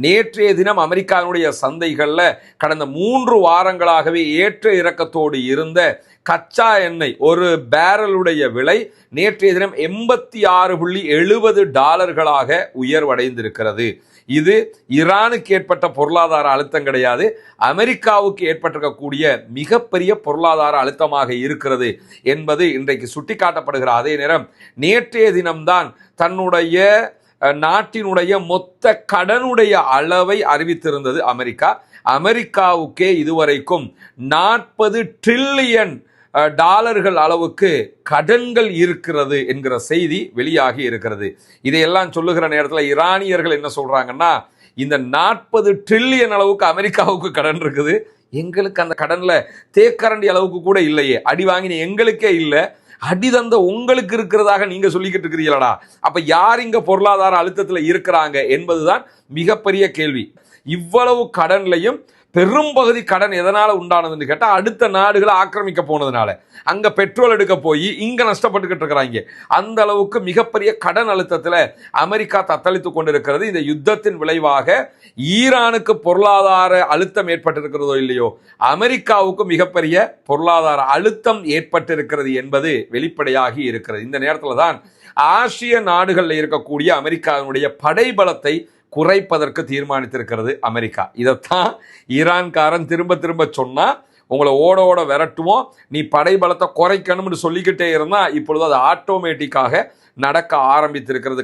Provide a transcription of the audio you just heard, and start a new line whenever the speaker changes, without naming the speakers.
நேற்றைய தினம் அமெரிக்காவுடைய சந்தைகளில் கடந்த 3 வாரங்களாகவே ஏற்ற இறக்கத்தோடு இருந்த கச்சா எண்ணெய் ஒரு பேரலுடைய விலை நேற்றைய தினம் $86.70 உயர்வடைந்திருக்கிறது. இது ஈரானுக்கு ஏற்பட்ட பொருளாதார அழுத்தம் கிடையாது, அமெரிக்காவுக்கு ஏற்பட்டிருக்கக்கூடிய மிகப்பெரிய பொருளாதார அழுத்தமாக இருக்கிறது என்பது இன்றைக்கு சுட்டிக்காட்டப்படுகிற அதே நேரம் நேற்றைய தினம்தான் தன்னுடைய நாட்டினுடைய மொத்த கடனுடைய அளவை அறிவித்திருந்தது அமெரிக்கா. அமெரிக்காவுக்கே இதுவரைக்கும் 40 டிரில்லியன் டாலர்கள் அளவுக்கு கடன்கள் இருக்கிறது என்கிற செய்தி வெளியாகி இருக்கிறது. இதையெல்லாம் சொல்லுகிற நேரத்தில் ஈரானியர்கள் என்ன சொல்றாங்கன்னா, இந்த 40 டிரில்லியன் அளவுக்கு அமெரிக்காவுக்கு கடன் இருக்குது, எங்களுக்கு அந்த கடன்ல தேக்கரண்டி அளவுக்கு கூட இல்லையே, அடி வாங்கின எங்களுக்கே இல்லை, அடி தந்த உங்களுக்கு இருக்கிறதாக நீங்க சொல்லிக்கிட்டு இருக்கிறீங்களா? அப்ப யார் இங்க பொருளாதார அழுத்தத்துல இருக்கிறாங்க என்பதுதான் மிகப்பெரிய கேள்வி. இவ்வளவு கடன்லையும் பெரும்பகுதி கடன் எதனால உண்டானதுன்னு கேட்டா, அடுத்த நாடுகளை ஆக்கிரமிக்க போனதுனால, அங்க பெட்ரோல் எடுக்க போய் இங்க நஷ்டப்பட்டுக்கிட்டு இருக்கிறாங்க. அந்த அளவுக்கு மிகப்பெரிய கடன் அழுத்தத்துல அமெரிக்கா தத்தளித்துக் கொண்டிருக்கிறது. இந்த யுத்தத்தின் விளைவாக ஈரானுக்கு பொருளாதார அழுத்தம் ஏற்பட்டிருக்கிறதோ இல்லையோ, அமெரிக்காவுக்கு மிகப்பெரிய பொருளாதார அழுத்தம் ஏற்பட்டிருக்கிறது என்பது வெளிப்படையாகி இருக்கிறது. இந்த நேரத்தில் தான் ஆசிய நாடுகளில் இருக்கக்கூடிய அமெரிக்காவினுடைய படைபலத்தை குறைப்பதற்கு தீர்மானித்திருக்கிறது அமெரிக்கா. இதைத்தான் ஈரான்காரன் திரும்ப திரும்ப சொன்னா, உங்களை ஓட ஓட விரட்டுவோம், நீ படைபலத்தை குறைக்கணும்னு சொல்லிக்கிட்டே இருந்தா இப்பொழுது அது ஆட்டோமேட்டிக்காக நடக்க ஆரம்பித்திருக்கிறது.